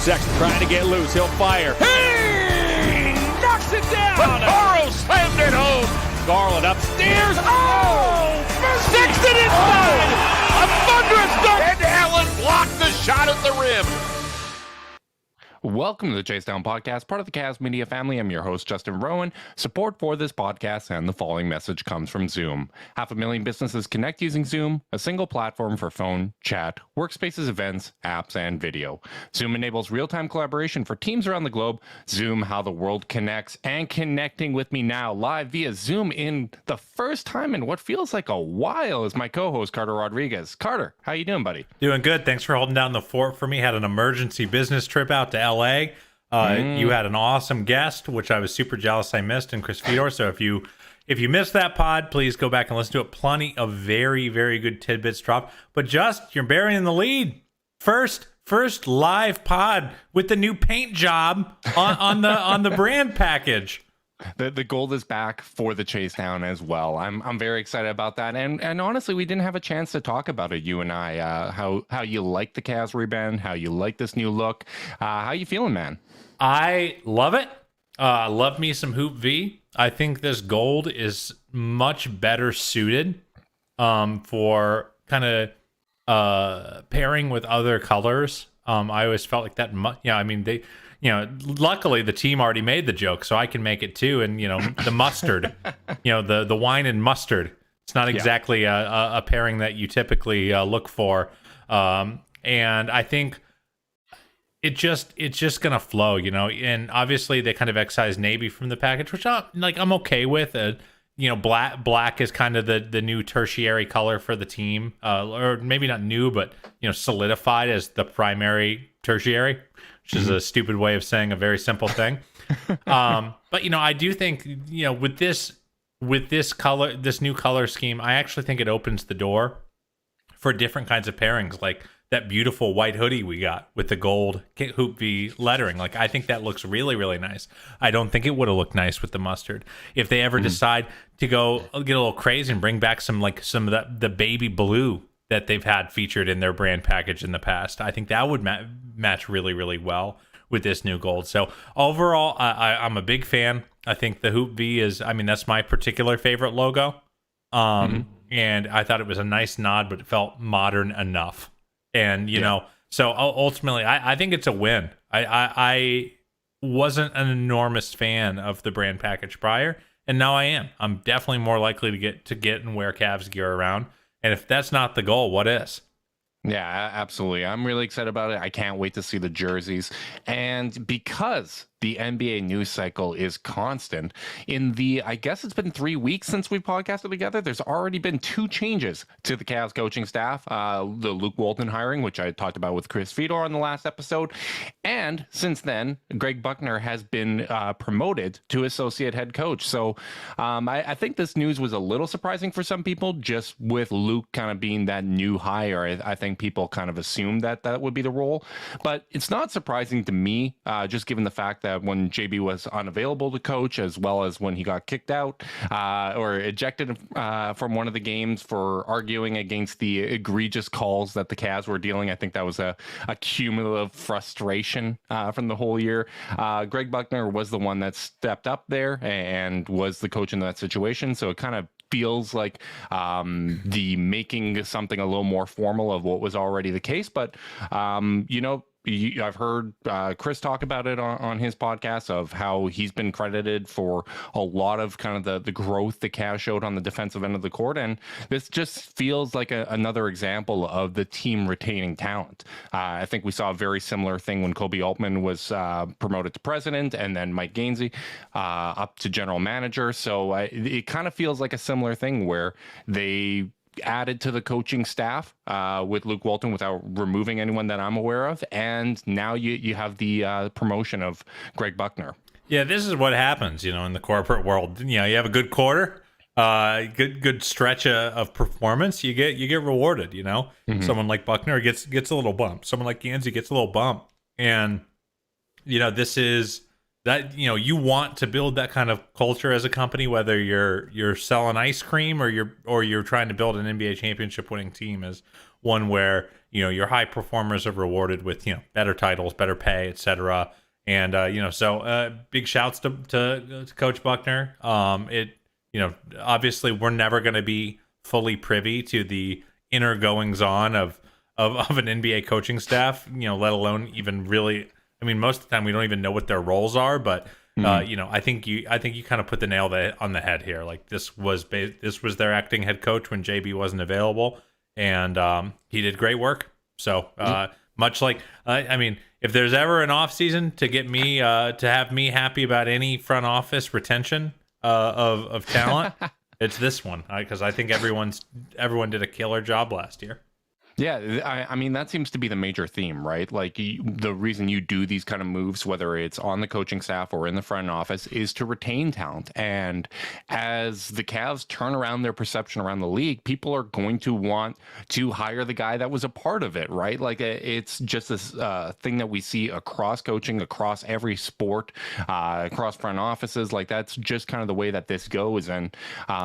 Sexton trying to get loose. He'll fire. Hey! Knocks it down. Morrow slammed it home. Garland upstairs. Oh! Sexton inside. A thunderous dunk. And Allen blocked the shot at the rim. Welcome to the Chase Down Podcast, part of the Cavs Media family. I'm your host, Justin Rowan. Support for this podcast and the following message comes from Zoom. 500,000 businesses connect using Zoom, a single platform for phone, chat, workspaces, events, apps, and video. Zoom enables real-time collaboration for teams around the globe. Zoom, how the world connects, and connecting with me now live via Zoom in the first time in what feels like a while is my co-host, Carter Rodriguez. Carter, how you doing, buddy? Doing good. Thanks for holding down the fort for me. Had an emergency business trip out to LA. You had an awesome guest, which I was super jealous I missed, in Chris Fedor. So if you missed that pod, please go back and listen to it. Plenty of very, very good tidbits dropped. But just, you're burying the lead. First live pod with the new paint job on the brand package. The gold is back for the Chase Down as well. I'm very excited about that. And honestly, we didn't have a chance to talk about it, you and I. How you like the Cavs rebrand, how you like this new look. How you feeling, man? I love it. Love me some Hoop V. I think this gold is much better suited for kind of pairing with other colors. I always felt like that. Luckily the team already made the joke, so I can make it too. And, the mustard, the wine and mustard. It's not exactly a pairing that you typically look for. And I think it's just going to flow, and obviously they kind of excise navy from the package, which I'm okay with. Black is kind of the new tertiary color for the team, or maybe not new, but, solidified as the primary tertiary, which is a stupid way of saying a very simple thing. But I do think, with this color, this new color scheme, I actually think it opens the door for different kinds of pairings, like that beautiful white hoodie we got with the gold Hoop V lettering. Like, I think that looks really, really nice. I don't think it would have looked nice with the mustard. If they ever decide to go get a little crazy and bring back some of the baby blue that they've had featured in their brand package in the past, I think that would match really, really well with this new gold. So overall, I'm a big fan. I think the Hoop V is, that's my particular favorite logo. And I thought it was a nice nod, but it felt modern enough. And, so ultimately, I think it's a win. I wasn't an enormous fan of the brand package prior, and now I am. I'm definitely more likely to get and wear Cavs gear around. And if that's not the goal, what is? Yeah, absolutely. I'm really excited about it. I can't wait to see the jerseys. And because the NBA news cycle is constant, I guess it's been 3 weeks since we've podcasted together, there's already been 2 changes to the Cavs coaching staff. The Luke Walton hiring, which I talked about with Chris Fedor on the last episode. And since then, Greg Buckner has been promoted to associate head coach. So I think this news was a little surprising for some people, just with Luke kind of being that new hire. I think people kind of assumed that would be the role. But it's not surprising to me, just given the fact that when JB was unavailable to coach, as well as when he got kicked out or ejected from one of the games for arguing against the egregious calls that the Cavs were dealing. I think that was a cumulative frustration from the whole year. Greg Buckner was the one that stepped up there and was the coach in that situation. So it kind of feels like the making something a little more formal of what was already the case. But, I've heard Chris talk about it on his podcast of how he's been credited for a lot of kind of the growth the Cavs showed on the defensive end of the court. And this just feels like another example of the team retaining talent. I think we saw a very similar thing when Kobe Altman was promoted to president, and then Mike Gainsey up to general manager. So it kind of feels like a similar thing where they added to the coaching staff with Luke Walton without removing anyone that I'm aware of. And now you have the promotion of Greg Buckner. Yeah, this is what happens, in the corporate world. You have a good quarter, good stretch of performance. You get rewarded, Someone like Buckner gets a little bump. Someone like Gansey gets a little bump. And, this is that, you want to build that kind of culture as a company, whether you're selling ice cream or you're trying to build an NBA championship winning team, is one where your high performers are rewarded with better titles, better pay, etc. And so big shouts to Coach Buckner. Obviously we're never going to be fully privy to the inner goings on of an NBA coaching staff, let alone even really. I mean, most of the time we don't even know what their roles are, but I think you kind of put the nail on the head here. Like this was their acting head coach when JB wasn't available, and he did great work. So much like if there's ever an off season to get me to have me happy about any front office retention of talent, it's this one, because I think everyone did a killer job last year. Yeah, I mean, that seems to be the major theme, right? Like the reason you do these kind of moves, whether it's on the coaching staff or in the front office, is to retain talent. And as the Cavs turn around their perception around the league, people are going to want to hire the guy that was a part of it, right? Like it's just this thing that we see across coaching, across every sport, across front offices. Like that's just kind of the way that this goes. And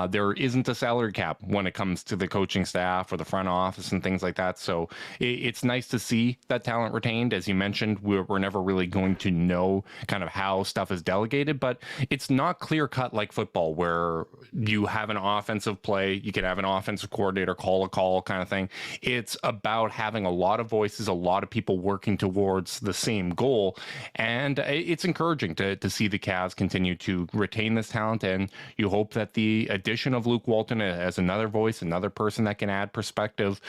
there isn't a salary cap when it comes to the coaching staff or the front office and things like that. So it's nice to see that talent retained. As you mentioned, we're never really going to know kind of how stuff is delegated, but it's not clear cut like football where you have an offensive play, you can have an offensive coordinator call a call kind of thing. It's about having a lot of voices, a lot of people working towards the same goal. And it's encouraging to see the Cavs continue to retain this talent. And you hope that the addition of Luke Walton as another voice, another person that can add perspective,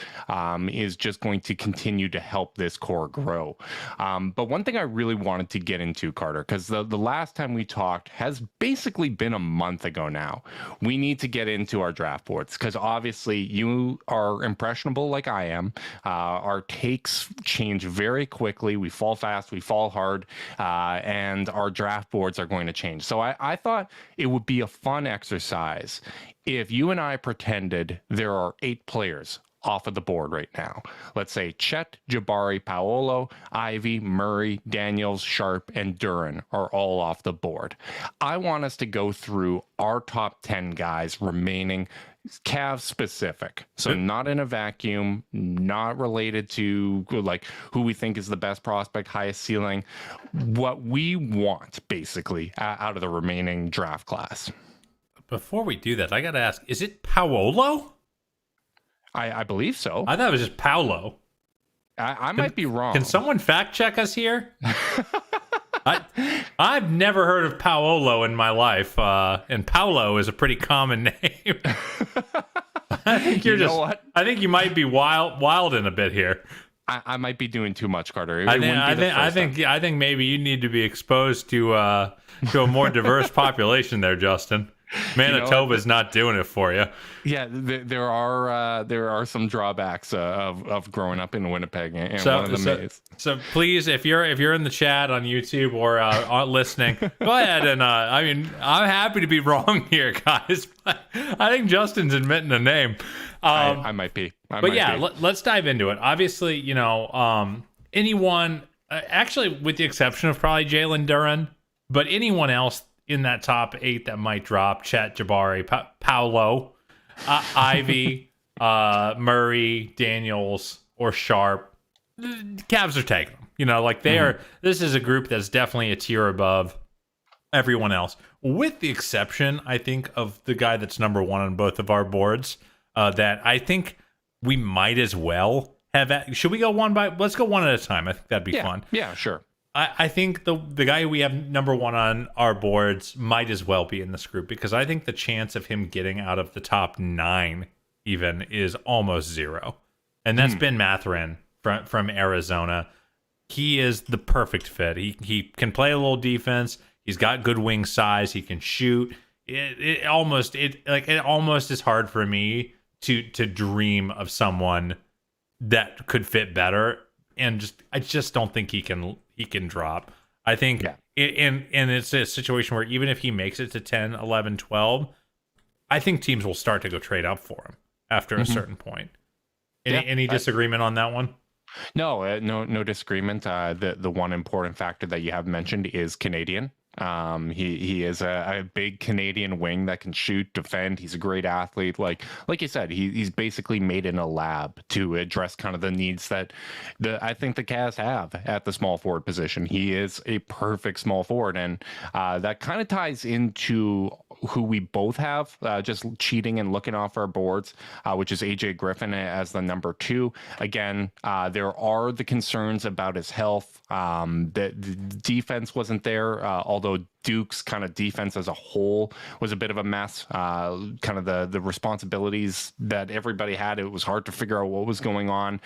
is just going to continue to help this core grow. But one thing I really wanted to get into, Carter, because the last time we talked has basically been a month ago now. We need to get into our draft boards because obviously you are impressionable like I am. Our takes change very quickly. We fall fast, we fall hard, and our draft boards are going to change. So I thought it would be a fun exercise if you and I pretended there are 8 players off of the board right now. Let's say Chet, Jabari, Paolo, Ivy, Murray, Daniels, Sharp, and Duren are all off the board. I want us to go through our top 10 guys remaining, Cavs specific. So not in a vacuum, not related to like who we think is the best prospect, highest ceiling, what we want basically out of the remaining draft class. Before we do that, I got to ask, is it Paolo? I believe so. I thought it was just Paolo. I might be wrong. Can someone fact check us here? I've never heard of Paolo in my life, and Paolo is a pretty common name. I think I think you might be wilding a bit here. I might be doing too much, Carter. I think maybe you need to be exposed to a more diverse population there, Justin. Manitoba's not doing it for you. Yeah, there are some drawbacks of growing up in Winnipeg, and one of them is. So please, if you're in the chat on YouTube or listening, go ahead and I'm happy to be wrong here, guys. But I think Justin's admitting a name. I might be. Let's dive into it. Obviously, anyone, actually, with the exception of probably Jalen Duren, but anyone else in that top 8 that might drop: Chet, Jabari, Paolo, Ivy, Murray, Daniels, or Sharp. The Cavs are taking them. They are. This is a group that's definitely a tier above everyone else, with the exception, I think, of the guy that's number 1 on both of our boards. That I think we might as well have. Should we go one by? Let's go one at a time. I think that'd be fun. Yeah, sure. I think the guy we have number 1 on our boards might as well be in this group, because I think the chance of him getting out of the top 9 even is almost 0. And that's Ben Mathurin from Arizona. He is the perfect fit. He can play a little defense. He's got good wing size. He can shoot. It almost is hard for me to dream of someone that could fit better. And I just don't think he can drop. I think and it's a situation where even if he makes it to 10, 11, 12, I think teams will start to go trade up for him after a certain point. Any disagreement on that one? No disagreement. The one important factor that you have mentioned is Canadian. He is a big Canadian wing that can shoot, defend. He's a great athlete. Like you said, he's basically made in a lab to address kind of the needs that I think the Cavs have at the small forward position. He is a perfect small forward, and that kind of ties into who we both have, just cheating and looking off our boards, which is AJ Griffin as the number 2. Again, there are the concerns about his health. The defense wasn't there, although Duke's kind of defense as a whole was a bit of a mess. Kind of the responsibilities that everybody had, it was hard to figure out what was going on.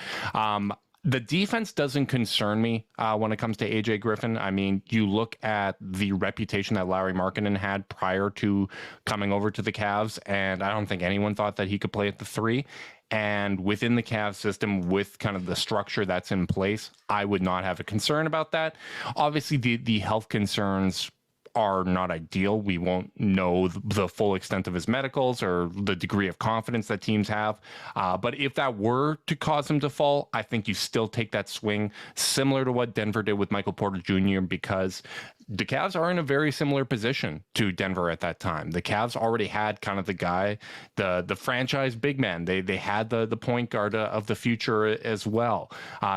The defense doesn't concern me when it comes to AJ Griffin. I mean, you look at the reputation that Larry Markkinen had prior to coming over to the Cavs, and I don't think anyone thought that he could play at the 3. And within the Cavs system, with kind of the structure that's in place, I would not have a concern about that. Obviously, the health concerns are not ideal. We won't know the full extent of his medicals or the degree of confidence that teams have. But if that were to cause him to fall, I think you still take that swing, similar to what Denver did with Michael Porter Jr., because the Cavs are in a very similar position to Denver at that time. The Cavs already had kind of the guy, the franchise big man. They had the point guard of the future as well.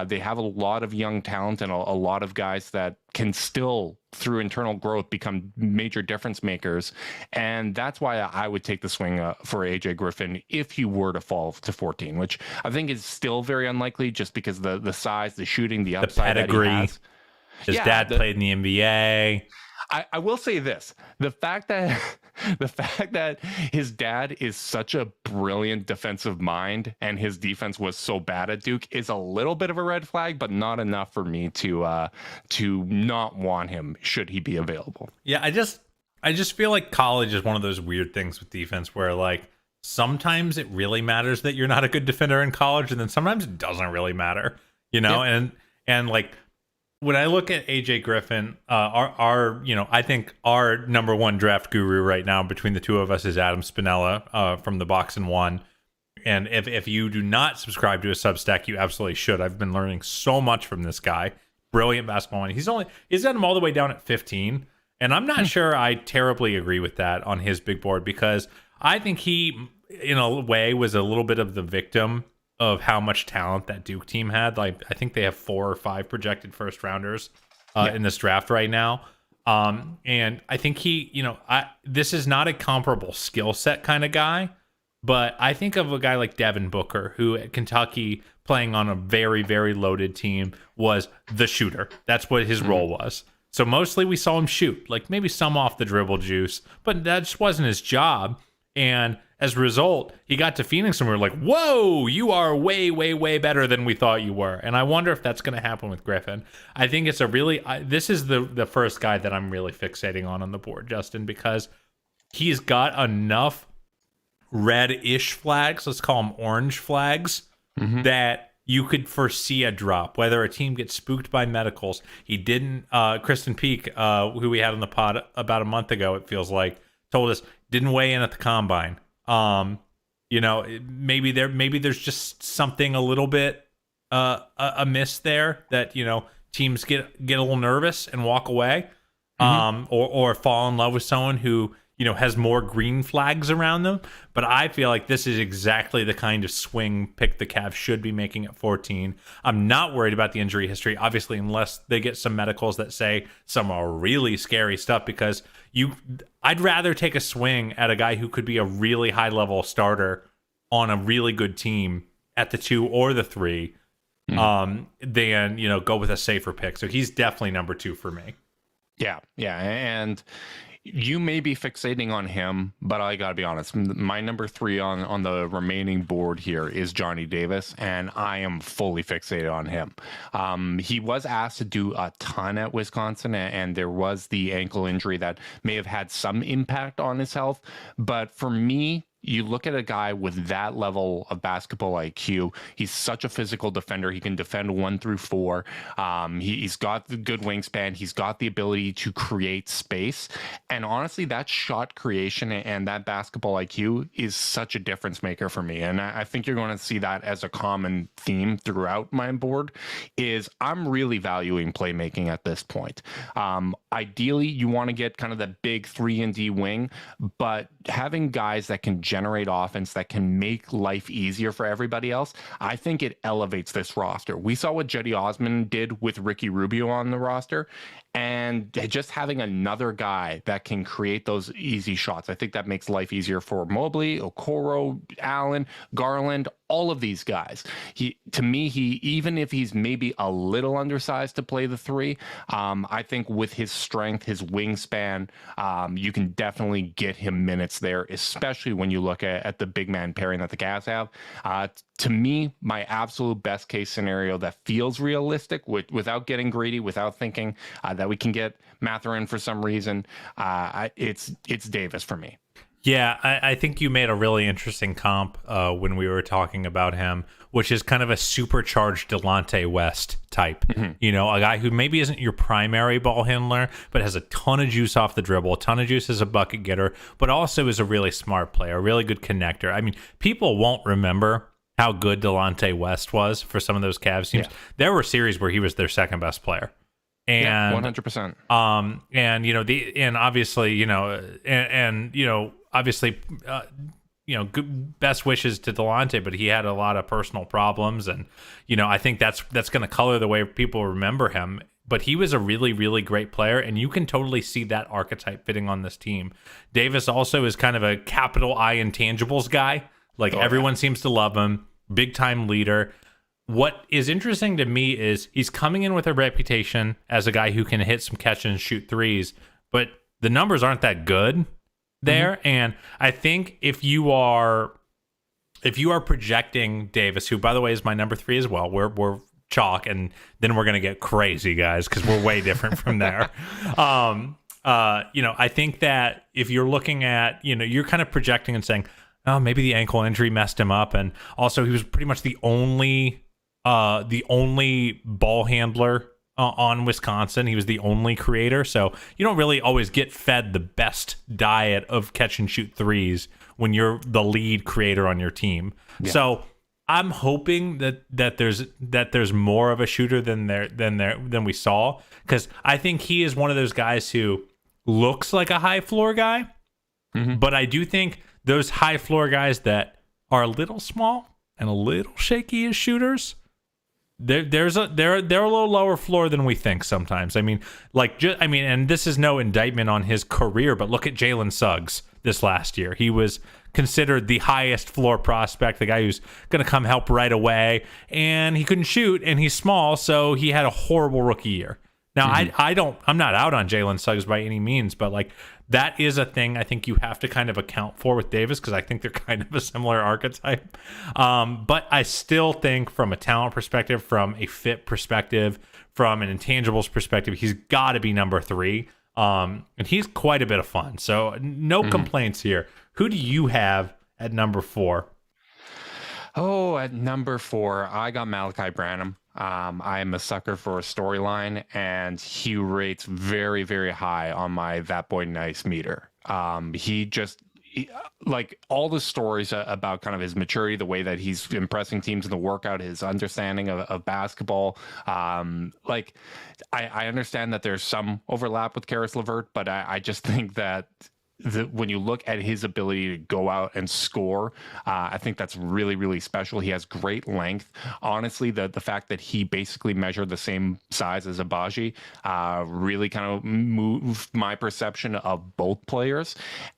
They have a lot of young talent and a lot of guys that can still, through internal growth, become major difference makers. And that's why I would take the swing for AJ Griffin if he were to fall to 14, which I think is still very unlikely just because the size, the shooting, the upside, the pedigree. That he has. His dad played in the NBA. I will say this: the fact that his dad is such a brilliant defensive mind and his defense was so bad at Duke is a little bit of a red flag, but not enough for me to not want him should he be available. Yeah, I just feel like college is one of those weird things with defense where, like, sometimes it really matters that you're not a good defender in college, and then sometimes it doesn't really matter, you know. Yeah. And like, when I look at AJ Griffin, I think our number 1 draft guru right now between the two of us is Adam Spinella from the Box and One. And if you do not subscribe to his Substack, you absolutely should. I've been learning so much from this guy. Brilliant basketball mind. He's got him all the way down at 15. And I'm not sure I terribly agree with that on his big board, because I think he, in a way, was a little bit of the victim of how much talent that Duke team had. Like, I think they have 4 or 5 projected first rounders in this draft right now. And I think he, this is not a comparable skill set kind of guy, but I think of a guy like Devin Booker, who at Kentucky, playing on a very, very loaded team, was the shooter. That's what his role was. So mostly we saw him shoot, like maybe some off the dribble juice, but that just wasn't his job. And as a result, he got to Phoenix and we were like, whoa, you are way, way, way better than we thought you were. And I wonder if that's going to happen with Griffin. I think it's this is the first guy that I'm really fixating on the board, Justin, because he's got enough red-ish flags, let's call them orange flags, that you could foresee a drop, whether a team gets spooked by medicals. He didn't, Kristen Peak, who we had on the pod about a month ago, it feels like, told us, didn't weigh in at the combine. Maybe there's just something a little bit amiss there that, teams get a little nervous and walk away, or fall in love with someone who, has more green flags around them. But I feel like this is exactly the kind of swing pick the Cavs should be making at 14. I'm not worried about the injury history, obviously, unless they get some medicals that say some really scary stuff, because I'd rather take a swing at a guy who could be a really high-level starter on a really good team at the 2 or the 3 than, go with a safer pick. So he's definitely number 2 for me. Yeah. And you may be fixating on him, but I gotta be honest, my number 3 on the remaining board here is Johnny Davis, and I am fully fixated on him. He was asked to do a ton at Wisconsin, and there was the ankle injury that may have had some impact on his health, but for me, you look at a guy with that level of basketball IQ. He's such a physical defender. He can defend 1 through 4. He's got the good wingspan. He's got the ability to create space. And honestly, that shot creation and that basketball IQ is such a difference maker for me. And I think you're going to see that as a common theme throughout my board. Is I'm really valuing playmaking at this point. ideally you want to get kind of the big 3-and-D wing, but having guys that can generate offense, that can make life easier for everybody else, I think it elevates this roster. We saw what Jetty Osman did with Ricky Rubio on the roster, and just having another guy that can create those easy shots, I think that makes life easier for Mobley, Okoro, Allen, Garland, all of these guys. To me, even if he's maybe a little undersized to play the 3, I think with his strength, his wingspan, you can definitely get him minutes there, especially when you look at the big man pairing that the Cavs have. To me, my absolute best case scenario that feels realistic without getting greedy, without thinking that we can get Mathurin for some reason, it's Davis for me. Yeah, I think you made a really interesting comp when we were talking about him, which is kind of a supercharged Delonte West type. You know, a guy who maybe isn't your primary ball handler, but has a ton of juice off the dribble, a ton of juice as a bucket getter, but also is a really smart player, a really good connector. I mean, people won't remember how good Delonte West was for some of those Cavs teams. Yeah. There were series where he was their second best player. And 100%. And you know, and obviously, you know, and you know, obviously, you know, good, best wishes to Delonte, but he had a lot of personal problems, and you know, I think that's going to color the way people remember him. But he was a really, really great player, and you can totally see that archetype fitting on this team. Davis also is kind of a capital I intangibles guy. Like everyone seems to love him, big time leader. What is interesting to me is he's coming in with a reputation as a guy who can hit some catch and shoot threes, but the numbers aren't that good there. And I think if you are projecting Davis, who by the way is my number 3 as well, we're chalk, and then we're gonna get crazy, guys, because we're way different from there. You know, I think that if you're looking at, you know, you're kind of projecting and saying, oh, maybe the ankle injury messed him up, and also he was pretty much the only ball handler on Wisconsin. He was the only creator, so you don't really always get fed the best diet of catch and shoot threes when you're the lead creator on your team. Yeah. So I'm hoping that there's more of a shooter than we saw, because I think he is one of those guys who looks like a high floor guy, but I do think those high floor guys that are a little small and a little shaky as shooters, they're a little lower floor than we think sometimes. I mean, and this is no indictment on his career, but look at Jalen Suggs this last year. He was considered the highest floor prospect, the guy who's going to come help right away, and he couldn't shoot, and he's small, so he had a horrible rookie year. Now, I'm not out on Jalen Suggs by any means, but like that is a thing I think you have to kind of account for with Davis, because I think they're kind of a similar archetype. But I still think from a talent perspective, from a fit perspective, from an intangibles perspective, he's got to be number 3. And he's quite a bit of fun. So no complaints here. Who do you have at number 4? Oh, at number 4, I got Malachi Branham. I am a sucker for a storyline, and he rates very, very high on my That Boy Nice meter. Like all the stories about kind of his maturity, the way that he's impressing teams in the workout, his understanding of basketball. Like I understand that there's some overlap with Karis LeVert, but I just think that when you look at his ability to go out and score, I think that's really, really special. He has great length. Honestly, the fact that he basically measured the same size as Abaji really kind of moved my perception of both players.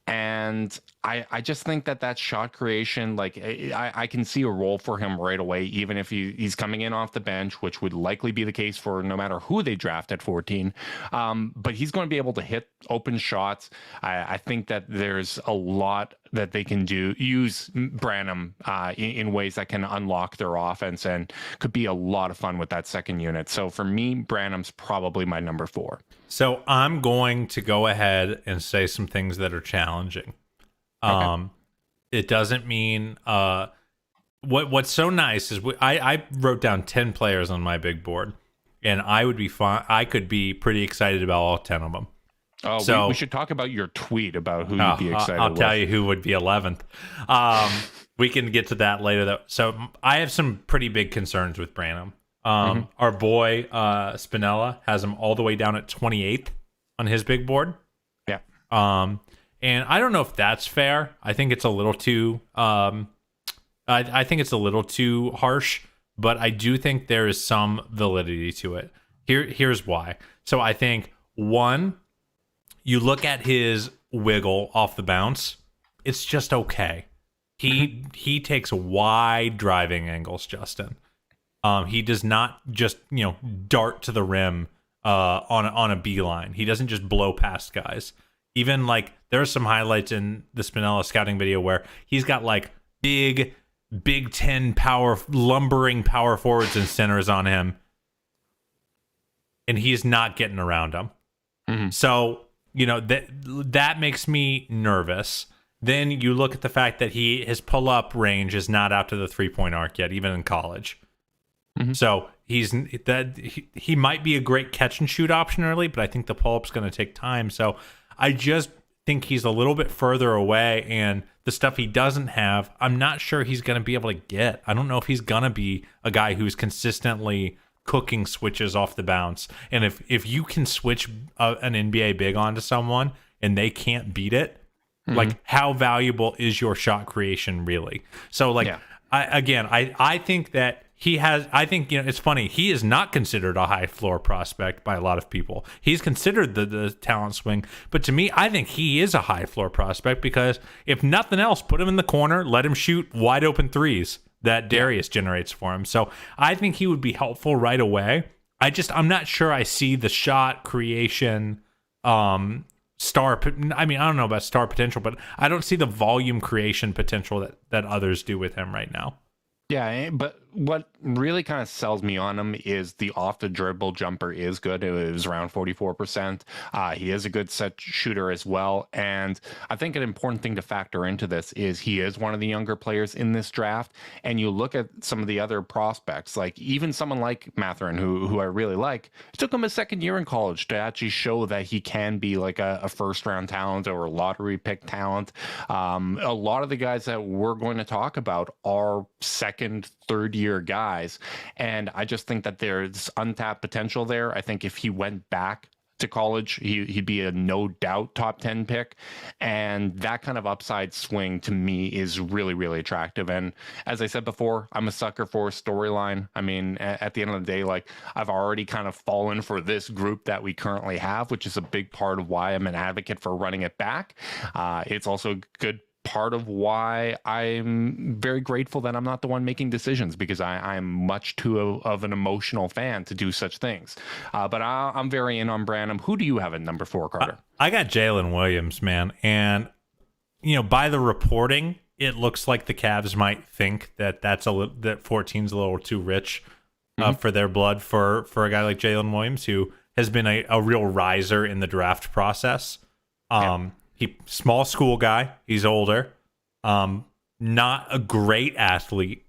And I just think that shot creation, like I can see a role for him right away, even if he's coming in off the bench, which would likely be the case for no matter who they draft at 14. But he's going to be able to hit open shots. I think that there's a lot that they can use Branham in ways that can unlock their offense, and could be a lot of fun with that second unit. So for me, Branham's probably my number 4. So I'm going to go ahead and say some things that are challenging. Okay. It doesn't mean what's so nice is I wrote down 10 players on my big board, and I would be fine. I could be pretty excited about all 10 of them. Oh, so we should talk about your tweet about who you'd be excited I'll tell you who would be 11th. We can get to that later, though. So I have some pretty big concerns with Branham. Our boy Spinella has him all the way down at 28th on his big board. Yeah. And I don't know if that's fair. I think it's a little too I think it's a little too harsh, but I do think there is some validity to it. Here's why. So I think, one, you look at his wiggle off the bounce, it's just okay. He takes wide driving angles, Justin. He does not just, dart to the rim on a beeline. He doesn't just blow past guys. Even like there are some highlights in the Spinella scouting video where he's got like Big Ten lumbering power forwards and centers on him, and he's not getting around them. Mm-hmm. So that makes me nervous. Then you look at the fact that his pull-up range is not out to the 3-point arc yet, even in college. Mm-hmm. So he might be a great catch and shoot option early, but I think the pull-up's going to take time. So I just think he's a little bit further away, and the stuff he doesn't have, I'm not sure he's going to be able to get. I don't know if he's going to be a guy who's consistently cooking switches off the bounce. And if you can switch an NBA big onto someone and they can't beat it, like, how valuable is your shot creation really? So, like, I think that he has. I think it's funny. He is not considered a high floor prospect by a lot of people. He's considered the talent swing, but to me, I think he is a high floor prospect because if nothing else, put him in the corner, let him shoot wide open threes that Darius generates for him. So I think he would be helpful right away. I'm not sure I see the shot creation. I don't know about star potential, but I don't see the volume creation potential that others do with him right now. Yeah, but what really kind of sells me on him is the off the dribble jumper is good. It was around 44%. He is a good set shooter as well. And I think an important thing to factor into this is he is one of the younger players in this draft. And you look at some of the other prospects, like even someone like Mathurin, who I really like. It took him a second year in college to actually show that he can be like a first round talent or a lottery pick talent. A lot of the guys that we're going to talk about are second, third year guys, and I just think that there's untapped potential there. I think if he went back to college, he'd be a no doubt top 10 pick, and that kind of upside swing to me is really, really attractive. And as I said before, I'm a sucker for a storyline. I mean, at the end of the day, like, I've already kind of fallen for this group that we currently have, which is a big part of why I'm an advocate for running it back. It's also good part of why I'm very grateful that I'm not the one making decisions, because I'm much too of an emotional fan to do such things. But I'm very in on Branham. Who do you have at number 4, Carter? I got Jaylen Williams, man. And, by the reporting, it looks like the Cavs might think that that 14's a little too rich for their blood for a guy like Jaylen Williams, who has been a real riser in the draft process. He small school guy. He's older. Not a great athlete,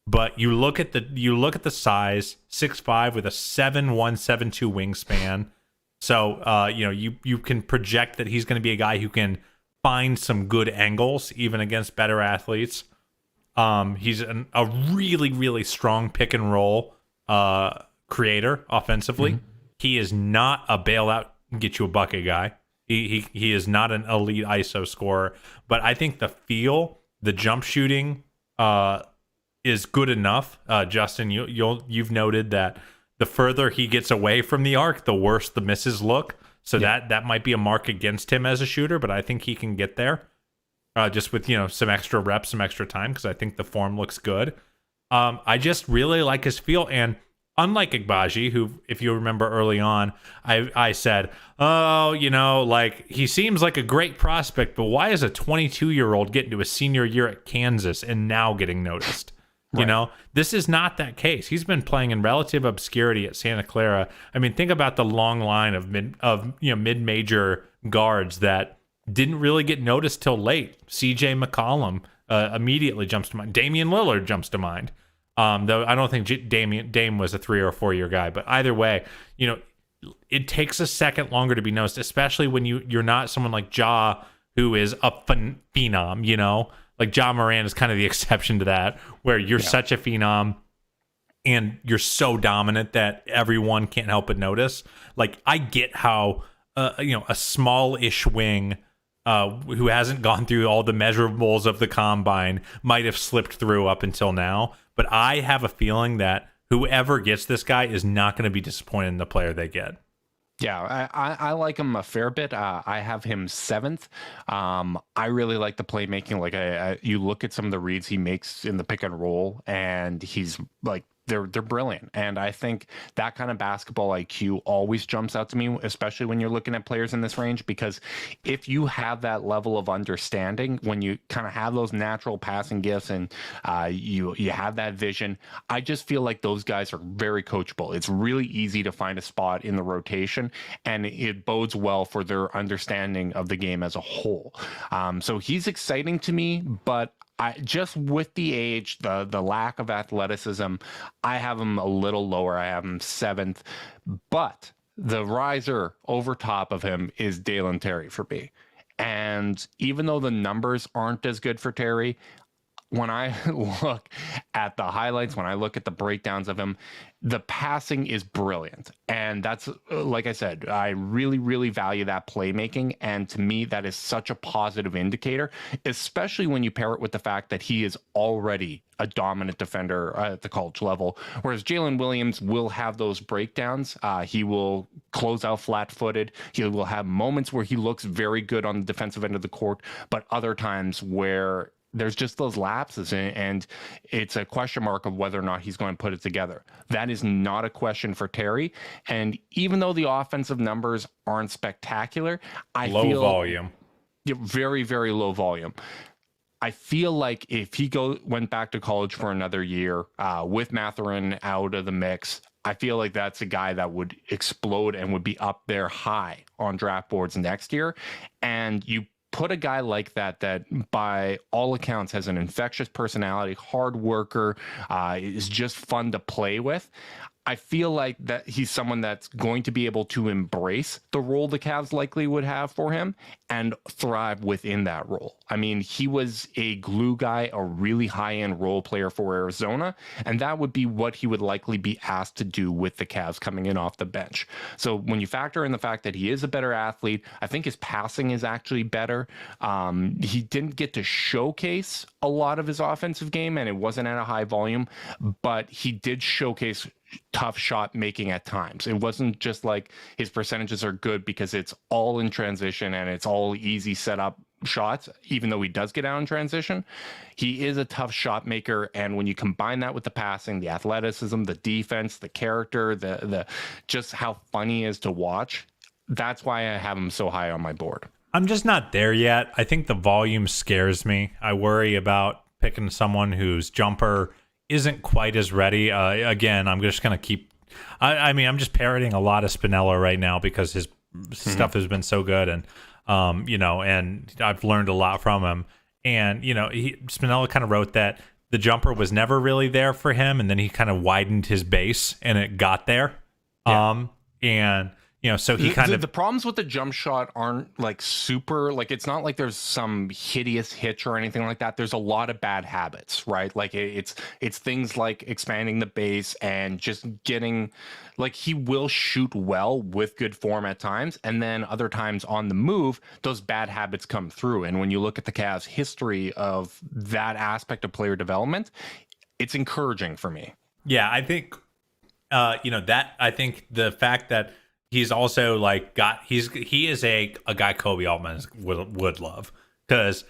but you look at the size, 6'5" with a 7'1", 7'2" wingspan. So you can project that he's going to be a guy who can find some good angles even against better athletes. He's a really, really strong pick and roll creator offensively. He is not a bailout get you a bucket guy. He is not an elite ISO scorer, but I think the jump shooting is good enough. Justin, you've noted that the further he gets away from the arc, the worse the misses look. So that might be a mark against him as a shooter, but I think he can get there just with some extra reps, some extra time, because I think the form looks good. I just really like his feel, and unlike Agbaji, who, if you remember early on, I said, he seems like a great prospect, but why is a 22-year-old getting to a senior year at Kansas and now getting noticed? Right. This is not that case. He's been playing in relative obscurity at Santa Clara. I mean, think about the long line of mid-major guards that didn't really get noticed till late. C.J. McCollum immediately jumps to mind. Damian Lillard jumps to mind. Though I don't think Dame was a 3 or 4 year guy, but either way, it takes a second longer to be noticed, especially when you're not someone like Ja, who is a phenom. Like Ja Morant is kind of the exception to that, where you're such a phenom and you're so dominant that everyone can't help but notice. Like, I get how a small-ish wing who hasn't gone through all the measurables of the combine might have slipped through up until now. But I have a feeling that whoever gets this guy is not going to be disappointed in the player they get. Yeah, I like him a fair bit. I have him 7th. I really like the playmaking. Like you look at some of the reads he makes in the pick and roll, and he's like they're brilliant. And I think that kind of basketball IQ always jumps out to me, especially when you're looking at players in this range, because if you have that level of understanding, when you kind of have those natural passing gifts and you have that vision, I just feel like those guys are very coachable. It's really easy to find a spot in the rotation, and it bodes well for their understanding of the game as a whole. So he's exciting to me, but just with the age, the lack of athleticism, I have him a little lower. I have him 7th, but the riser over top of him is Dalen Terry for me. And even though the numbers aren't as good for Terry, when I look at the highlights, when I look at the breakdowns of him, the passing is brilliant. And that's, like I said, I really, really value that playmaking. And to me, that is such a positive indicator, especially when you pair it with the fact that he is already a dominant defender at the college level. Whereas Jaylen Williams will have those breakdowns. He will close out flat-footed. He will have moments where he looks very good on the defensive end of the court, but other times where there's just those lapses, and it's a question mark of whether or not he's going to put it together. That is not a question for Terry. And even though the offensive numbers aren't spectacular, I feel low volume, very, very low volume. I feel like if he went back to college for another year with Mathurin out of the mix, I feel like that's a guy that would explode and would be up there high on draft boards next year. And you put a guy like that by all accounts has an infectious personality, hard worker, is just fun to play with. I feel like that he's someone that's going to be able to embrace the role the Cavs likely would have for him and thrive within that role. I mean, he was a glue guy, a really high-end role player for Arizona, and that would be what he would likely be asked to do with the Cavs coming in off the bench. So when you factor in the fact that he is a better athlete, I think his passing is actually better. He didn't get to showcase a lot of his offensive game, and it wasn't at a high volume, but he did showcase tough shot making at times. It wasn't just like his percentages are good because it's all in transition and it's all easy setup shots, even though he does get out in transition. He is a tough shot maker, and when you combine that with the passing, the athleticism, the defense, the character, the just how fun he is to watch, that's why I have him so high on my board. I'm just not there yet. I think the volume scares me. I worry about picking someone whose jumper isn't quite as ready. Again, I'm just going to keep... I mean, I'm just parroting a lot of Spinella right now because his stuff has been so good. And, and I've learned a lot from him. And, Spinella kind of wrote that the jumper was never really there for him. And then he kind of widened his base and it got there. Yeah. So he kind of... The problems with the jump shot aren't like super, like it's not like there's some hideous hitch or anything like that. There's a lot of bad habits, right? Like it's things like expanding the base and just getting, like he will shoot well with good form at times. And then other times on the move, those bad habits come through. And when you look at the Cavs' history of that aspect of player development, it's encouraging for me. Yeah, I think, I think the fact that he's also like he is a guy Kobe Altman would love, because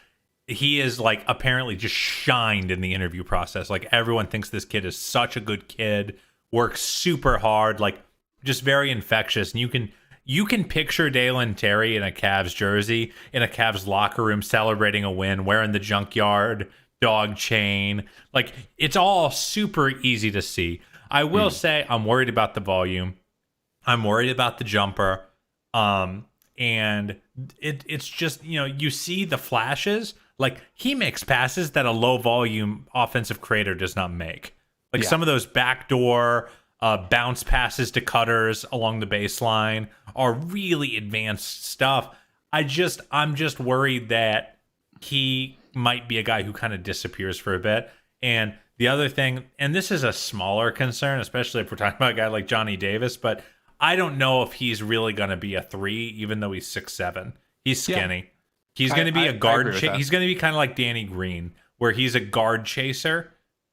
he is like apparently just shined in the interview process. Like everyone thinks this kid is such a good kid, works super hard, like just very infectious. And you can picture Dalen Terry in a Cavs jersey in a Cavs locker room celebrating a win, wearing the junkyard dog chain. Like it's all super easy to see. I will say I'm worried about the volume. I'm worried about the jumper. And it's just, you see the flashes. Like he makes passes that a low volume offensive creator does not make. Like some of those backdoor bounce passes to cutters along the baseline are really advanced stuff. I'm just worried that he might be a guy who kind of disappears for a bit. And the other thing, and this is a smaller concern, especially if we're talking about a guy like Johnny Davis, but I don't know if he's really going to be a 3, even though he's 6'7". He's skinny. Yeah. He's going to be a guard. He's going to be kind of like Danny Green, where he's a guard chaser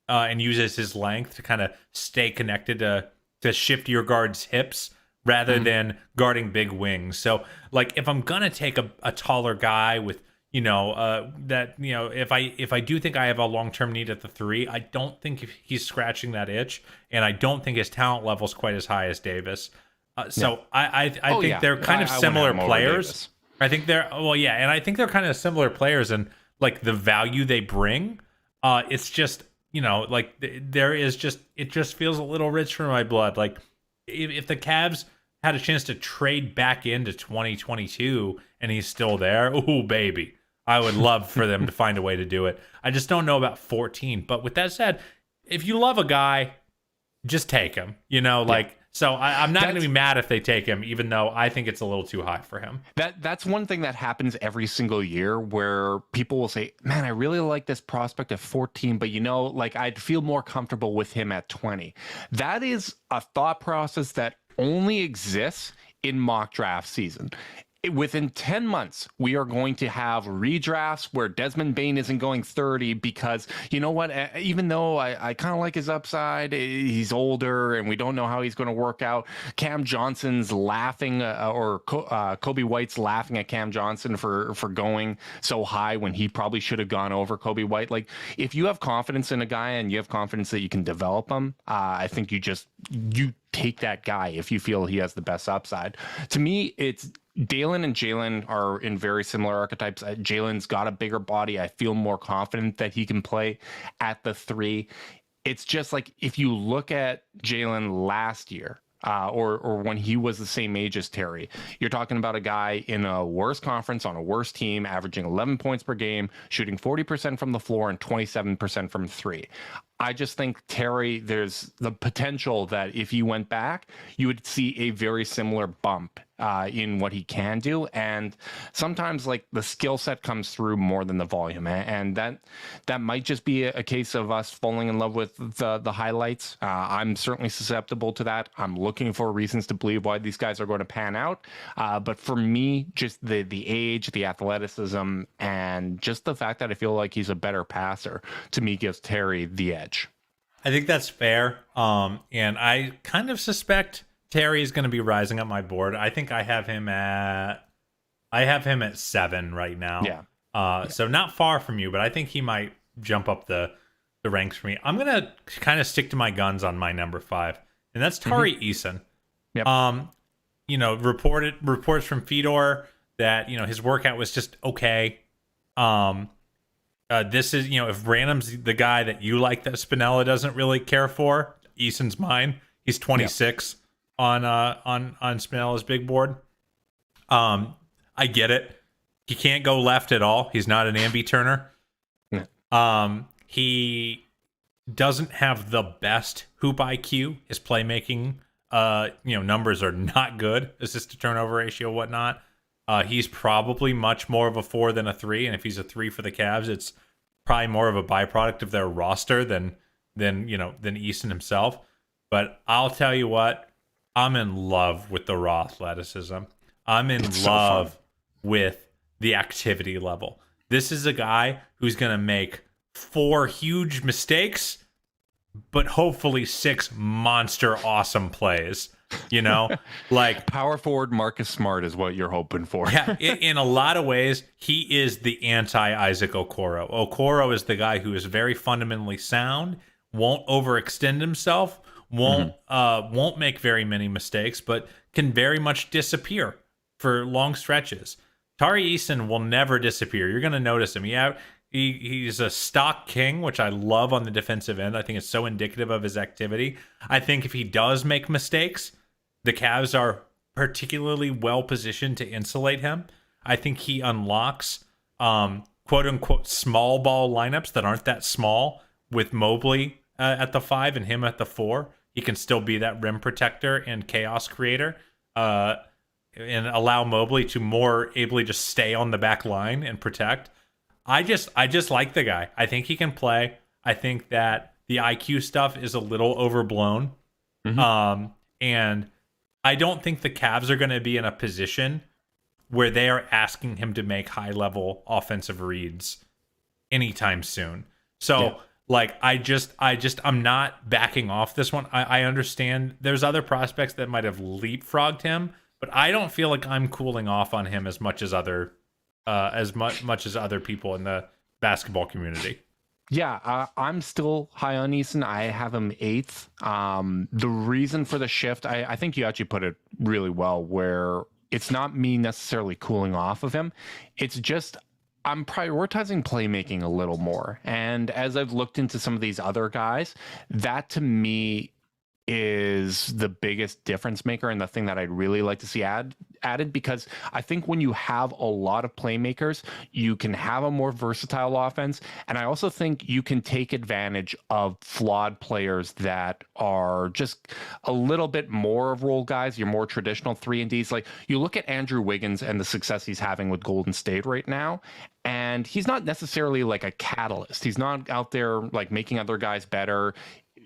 and uses his length to kind of stay connected to shift your guard's hips rather than guarding big wings. So, like, if I'm going to take a taller guy with, if I do think I have a long-term need at the 3, I don't think he's scratching that itch, and I don't think his talent level is quite as high as Davis. I think they're kind of similar players. I think they're and I think they're kind of similar players, and like the value they bring. It's just it just feels a little rich for my blood. Like if the Cavs had a chance to trade back into 2022 and he's still there, ooh baby, I would love for them to find a way to do it. I just don't know about 14. But with that said, if you love a guy, just take him. So I'm not going to be mad if they take him, even though I think it's a little too high for him. That's one thing that happens every single year where people will say, man, I really like this prospect at 14, but I'd feel more comfortable with him at 20. That is a thought process that only exists in mock draft season. Within 10 months, we are going to have redrafts where Desmond Bane isn't going 30 because, you know what, even though I kind of like his upside, he's older and we don't know how he's going to work out. Cam Johnson's laughing Kobe White's laughing at Cam Johnson for going so high when he probably should have gone over Kobe White. Like, if you have confidence in a guy and you have confidence that you can develop him, I think you take that guy if you feel he has the best upside. To me, it's Dalen and Jaylen are in very similar archetypes. Jalen's got a bigger body. I feel more confident that he can play at the 3. It's just like if you look at Jaylen last year, or when he was the same age as Terry, you're talking about a guy in a worse conference on a worse team, averaging 11 points per game, shooting 40% from the floor and 27% from 3. I just think Terry, there's the potential that if he went back, you would see a very similar bump in what he can do. And sometimes like the skill set comes through more than the volume. And that might just be a case of us falling in love with the highlights. I'm certainly susceptible to that. I'm looking for reasons to believe why these guys are going to pan out. But for me, just the age, the athleticism, and just the fact that I feel like he's a better passer, to me gives Terry the edge. I think that's fair. And I kind of suspect Terry is going to be rising up my board. I think I have him at 7 right now. Yeah. So not far from you, but I think he might jump up the ranks for me. I'm going to kind of stick to my guns on my number 5, and that's Tori Eason. Yep. Reports from Fedor that, his workout was just okay. This is, if Branham's the guy that you like that Spinella doesn't really care for, Eason's mine. He's 26 on Spinella's big board. I get it. He can't go left at all. He's not an ambi-turner. He doesn't have the best hoop IQ. His playmaking, numbers are not good. Assist to turnover ratio, whatnot. He's probably much more of a 4 than a 3, and if he's a 3 for the Cavs, it's probably more of a byproduct of their roster than Eason himself. But I'll tell you what, I'm in love with the raw athleticism. I'm in love with the activity level. This is a guy who's going to make 4 huge mistakes, but hopefully 6 monster awesome plays. Like power forward Marcus Smart is what you're hoping for. Yeah, in a lot of ways, he is the anti-Isaac Okoro. Okoro is the guy who is very fundamentally sound, won't overextend himself, won't make very many mistakes, but can very much disappear for long stretches. Tari Eason will never disappear. You're going to notice him. He's a stock king, which I love on the defensive end. I think it's so indicative of his activity. I think if he does make mistakes, the Cavs are particularly well positioned to insulate him. I think he unlocks quote unquote small ball lineups that aren't that small with Mobley at the 5 and him at the 4. He can still be that rim protector and chaos creator and allow Mobley to more ably just stay on the back line and protect. I just like the guy. I think he can play. I think that the IQ stuff is a little overblown. And I don't think the Cavs are going to be in a position where they are asking him to make high-level offensive reads anytime soon. So, I'm not backing off this one. I understand there's other prospects that might have leapfrogged him, but I don't feel like I'm cooling off on him as much as other people in the basketball community. Yeah, I'm still high on Eason. I have him 8th. The reason for the shift, I think you actually put it really well, where it's not me necessarily cooling off of him. It's just I'm prioritizing playmaking a little more. And as I've looked into some of these other guys, that to me is the biggest difference maker and the thing that I'd really like to see added, because I think when you have a lot of playmakers, you can have a more versatile offense. And I also think you can take advantage of flawed players that are just a little bit more of role guys, your more traditional 3-and-Ds. Like you look at Andrew Wiggins and the success he's having with Golden State right now, and he's not necessarily like a catalyst. He's not out there like making other guys better.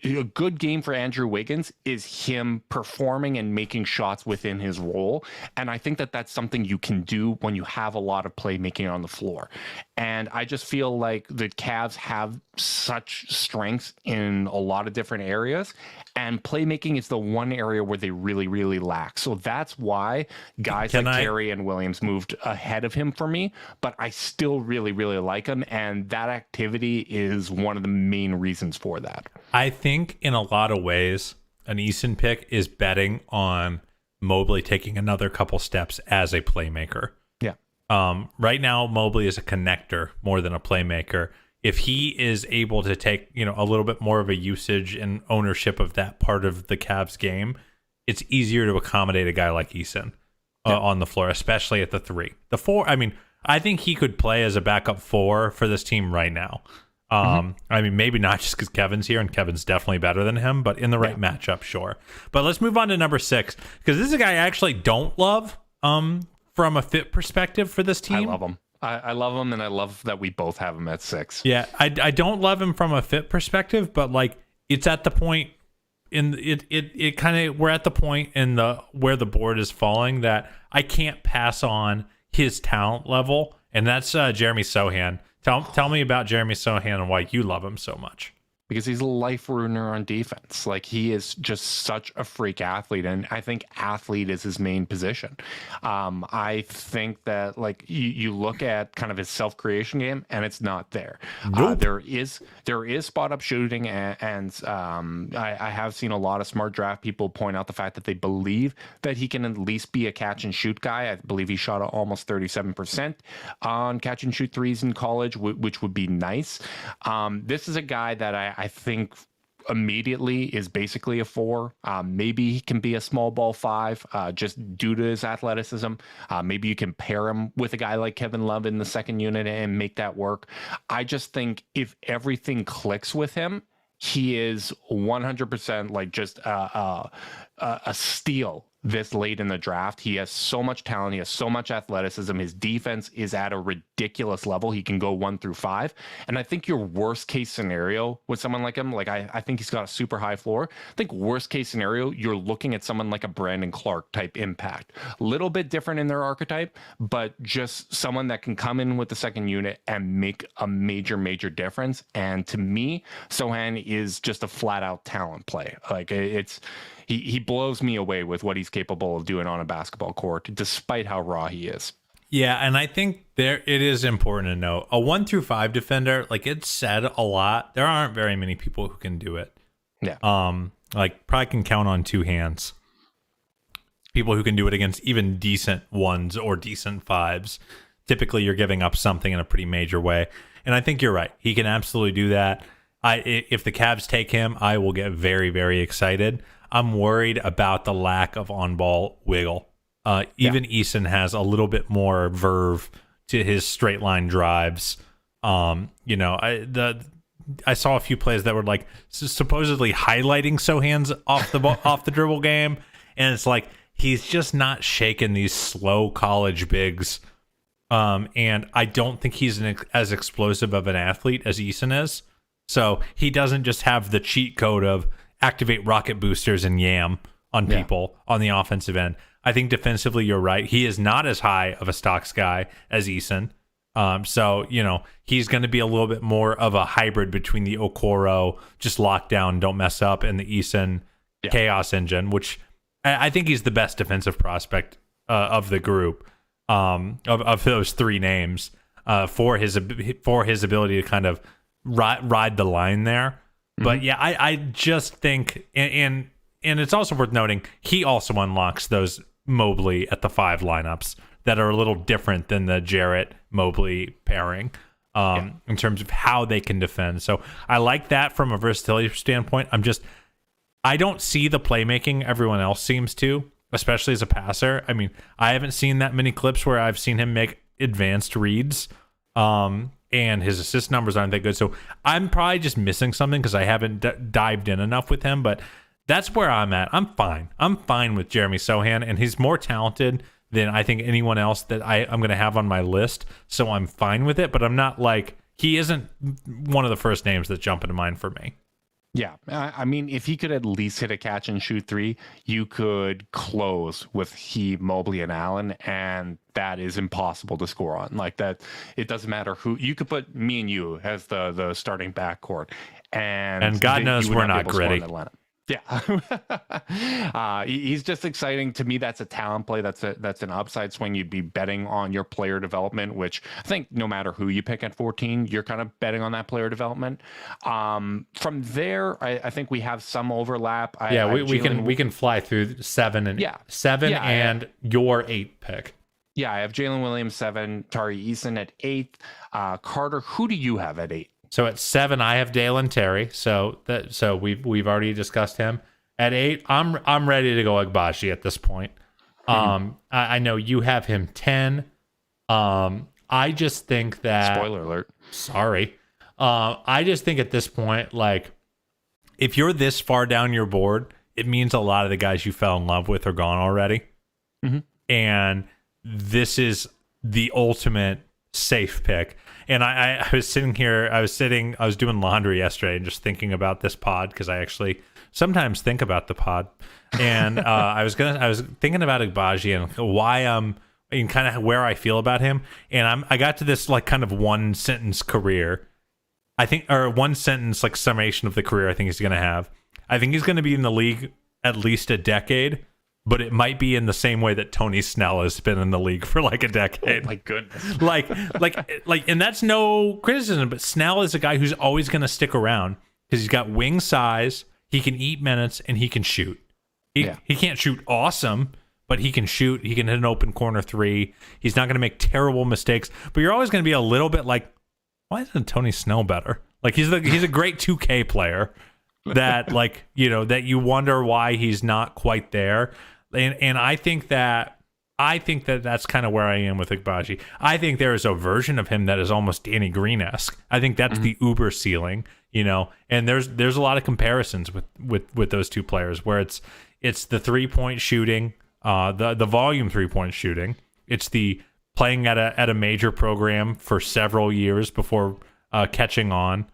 A good game for Andrew Wiggins is him performing and making shots within his role. And I think that that's something you can do when you have a lot of playmaking on the floor. And I just feel like the Cavs have such strengths in a lot of different areas. And playmaking is the one area where they really, really lack. So that's why guys like Terry and Williams moved ahead of him for me. But I still really, really like him. And that activity is one of the main reasons for that. I think in a lot of ways, an Eason pick is betting on Mobley taking another couple steps as a playmaker. Yeah. Right now, Mobley is a connector more than a playmaker. If he is able to take, a little bit more of a usage and ownership of that part of the Cavs game, it's easier to accommodate a guy like Eason on the floor, especially at the 3. The 4, I think he could play as a backup 4 for this team right now. Maybe not just because Kevin's here, and Kevin's definitely better than him, but in the right matchup, sure. But let's move on to number 6, because this is a guy I actually don't love from a fit perspective for this team. I love him. I love him, and I love that we both have him at 6. Yeah, I don't love him from a fit perspective, but like it's at the point we're at the point in where the board is falling that I can't pass on his talent level, and that's Jeremy Sohan. Tell me about Jeremy Sohan and why you love him so much. Because he's a life ruiner on defense. Like, he is just such a freak athlete, and I think athlete is his main position. I think that, like, you look at kind of his self-creation game, and it's not there. Nope. There is spot-up shooting, and I have seen a lot of smart draft people point out the fact that they believe that he can at least be a catch-and-shoot guy. I believe he shot almost 37% on catch-and-shoot threes in college, which would be nice. This is a guy that I think immediately is basically a 4. Maybe he can be a small ball 5 just due to his athleticism. Maybe you can pair him with a guy like Kevin Love in the second unit and make that work. I just think if everything clicks with him, he is 100% like just a steal this late in the draft. He has so much talent. He has so much athleticism. His defense is at a ridiculous level. He can go 1 through 5. And I think your worst case scenario with someone like him, like I think he's got a super high floor. I think worst case scenario, you're looking at someone like a Brandon Clark type impact. Little bit different in their archetype, but just someone that can come in with the second unit and make a major, major difference. And to me, Sohan is just a flat out talent play. Like he blows me away with what he's capable of doing on a basketball court, despite how raw he is. Yeah, and I think it is important to note a 1 through 5 defender. Like, it's said a lot. There aren't very many people who can do it. Yeah. Probably can count on 2 hands. People who can do it against even decent 1s or decent 5s. Typically, you're giving up something in a pretty major way, and I think you're right. He can absolutely do that. If the Cavs take him, I will get very, very excited. I'm worried about the lack of on-ball wiggle. Even Eason has a little bit more verve to his straight line drives. I saw a few plays that were like supposedly highlighting Sohan's off the dribble game, and it's like he's just not shaking these slow college bigs. And I don't think he's as explosive of an athlete as Eason is. So he doesn't just have the cheat code of activate rocket boosters and yam on people on the offensive end. I think defensively, you're right. He is not as high of a stocks guy as Eason. So, he's going to be a little bit more of a hybrid between the Okoro, just lock down, don't mess up, and the Eason chaos engine, which I think he's the best defensive prospect of the group, of those three names, for his ability to kind of ride the line there. Mm-hmm. But yeah, I just think, and it's also worth noting, he also unlocks those Mobley at the 5 lineups that are a little different than the Jarrett Mobley pairing, in terms of how they can defend. So I like that from a versatility standpoint. I don't see the playmaking everyone else seems to, especially as a passer. I mean, I haven't seen that many clips where I've seen him make advanced reads, and his assist numbers aren't that good. So I'm probably just missing something because I haven't dived in enough with him, but that's where I'm at. I'm fine. I'm fine with Jeremy Sohan, and he's more talented than I think anyone else that I'm going to have on my list. So I'm fine with it, but I'm not he isn't one of the first names that jump into mind for me. Yeah, I mean, if he could at least hit a catch and shoot 3, you could close with he, Mobley, and Allen, and that is impossible to score on. Like that, it doesn't matter who you could put me and you as the starting backcourt, and God knows we're not gritty. Yeah, he's just exciting to me. That's a talent play. That's an upside swing. You'd be betting on your player development, which I think no matter who you pick at 14, you're kind of betting on that player development. From there, I think we have some overlap. We can fly through 7 and and your 8 pick. Yeah, I have Jaylen Williams 7, Tori Eason at 8. Carter, who do you have at 8? So at 7, I have Dalen Terry. So we've already discussed him. At 8, I'm ready to go Agbaji at this point. I know you have him 10. I just think that, spoiler alert. Sorry. I just think at this point, if you're this far down your board, it means a lot of the guys you fell in love with are gone already. Mm-hmm. And this is the ultimate safe pick. And I was sitting here, I was doing laundry yesterday and just thinking about this pod, because I actually sometimes think about the pod. And I was thinking about Agbaji and why and kind of where I feel about him. And I got to this kind of one sentence career, I think, or one sentence summation of the career I think he's going to have. I think he's going to be in the league at least a decade, but it might be in the same way that Tony Snell has been in the league for a decade. Oh my goodness. And that's no criticism, but Snell is a guy who's always going to stick around because he's got wing size, he can eat minutes, and he can shoot. He can't shoot awesome, but he can shoot. He can hit an open corner 3. He's not going to make terrible mistakes, but you're always going to be a little bit why isn't Tony Snell better? He's a great 2K player that that you wonder why he's not quite there. And I think that that's kind of where I am with Agbaji. I think there is a version of him that is almost Danny Green-esque. I think that's the uber ceiling, and there's a lot of comparisons with those two players where it's the 3-point shooting, the volume 3-point shooting. It's the playing at a major program for several years before catching on.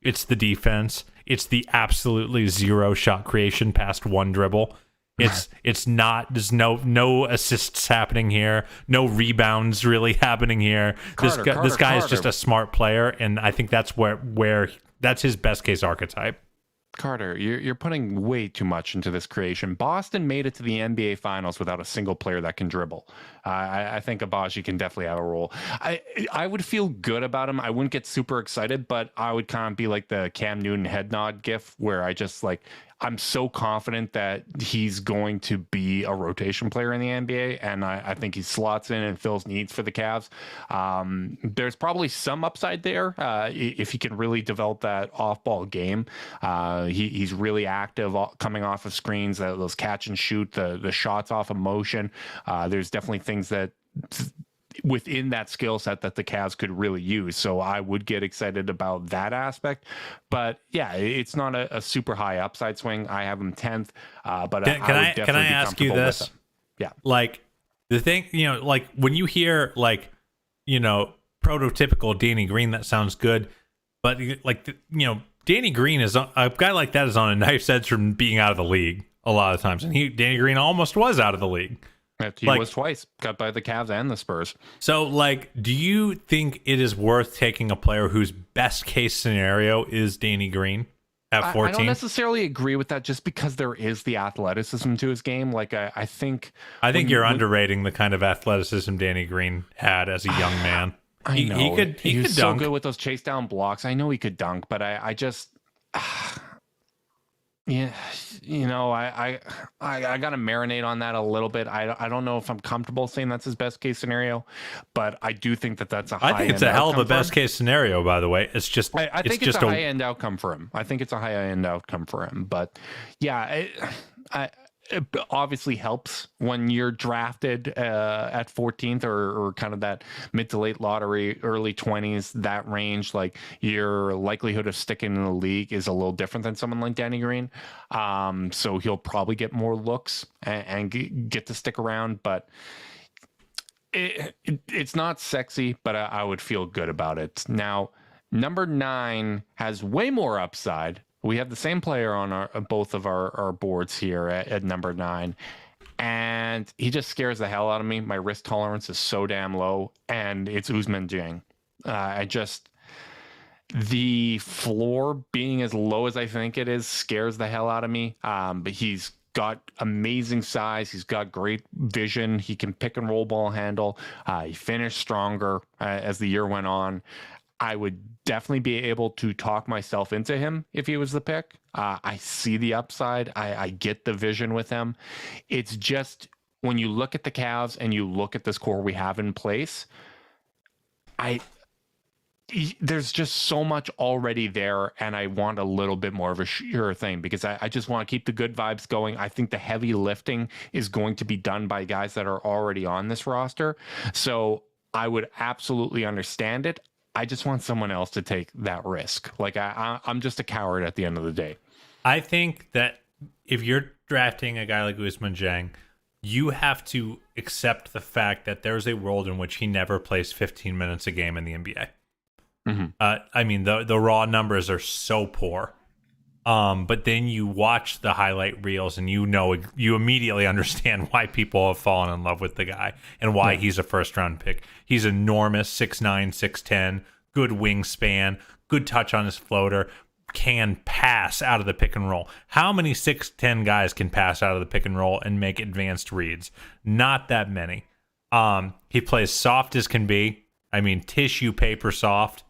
It's the defense. It's the absolutely zero shot creation past one dribble. It's not, there's no assists happening here, no rebounds really happening here. This guy is just a smart player, and I think that's where that's his best case archetype. Carter, you're putting way too much into this creation. Boston made it to the NBA Finals without a single player that can dribble. I think Agbaji can definitely have a role. I would feel good about him. I wouldn't get super excited, but I would kind of be like the Cam Newton head nod gif, where I just I'm so confident that he's going to be a rotation player in the NBA, and I think he slots in and fills needs for the Cavs. There's probably some upside there if he can really develop that off-ball game. He's really active coming off of screens, those catch and shoot, the shots off of motion. There's definitely things that within that skill set that the Cavs could really use. So I would get excited about that aspect. But yeah, it's not a super high upside swing. I have him 10th. But can I ask you this? Yeah. The thing, when you hear prototypical Danny Green, that sounds good. But Danny Green is a guy like that is on a knife's edge from being out of the league. a lot of times, and Danny Green almost was out of the league. He was twice, cut by the Cavs and the Spurs. So, like, do you think it is worth taking a player whose best case scenario is Danny Green at 14? I don't necessarily agree with that, just because there is the athleticism to his game. Like, I think you're underrating the kind of athleticism Danny Green had as a young man. I know he could was so dunk. good with those chase down blocks. I know he could dunk, but I just. Yeah, I got to marinate on that a little bit. I don't know if I'm comfortable saying that's his best case scenario, but I do think that's a high. I think it's a hell of a best case scenario, by the way. It's just I think it's a high end outcome for him. I think it's a high end outcome for him. But yeah, it obviously helps when you're drafted at 14th or kind of that mid to late lottery, early 20s, that range. Like, your likelihood of sticking in the league is a little different than someone like Danny Green. So he'll probably get more looks and get to stick around. But it's not sexy, but I would feel good about it. Now, number 9 has way more upside. We have the same player on both of our boards here at number 9, and he just scares the hell out of me. My risk tolerance is so damn low, and it's Ousmane Dieng. The floor being as low as I think it is scares the hell out of me. But he's got amazing size. He's got great vision. He can pick and roll ball handle. He finished stronger as the year went on. I would definitely be able to talk myself into him if he was the pick. I see the upside. I get the vision with him. It's just, when you look at the Cavs and you look at this core we have in place, there's just so much already there, and I want a little bit more of a sure thing, because I just want to keep the good vibes going. I think the heavy lifting is going to be done by guys that are already on this roster. So I would absolutely understand it. I just want someone else to take that risk. Like, I'm just a coward at the end of the day. I think that if you're drafting a guy like Ousmane Dieng, you have to accept the fact that there's a world in which he never plays 15 minutes a game in the NBA. Mm-hmm. I mean, the raw numbers are so poor. But then you watch the highlight reels and you immediately understand why people have fallen in love with the guy and why he's a first round pick. He's enormous, 6'9", 6'10", good wingspan, good touch on his floater, can pass out of the pick and roll. How many 6'10" guys can pass out of the pick and roll and make advanced reads? Not that many. He plays soft as can be. I mean, tissue paper soft.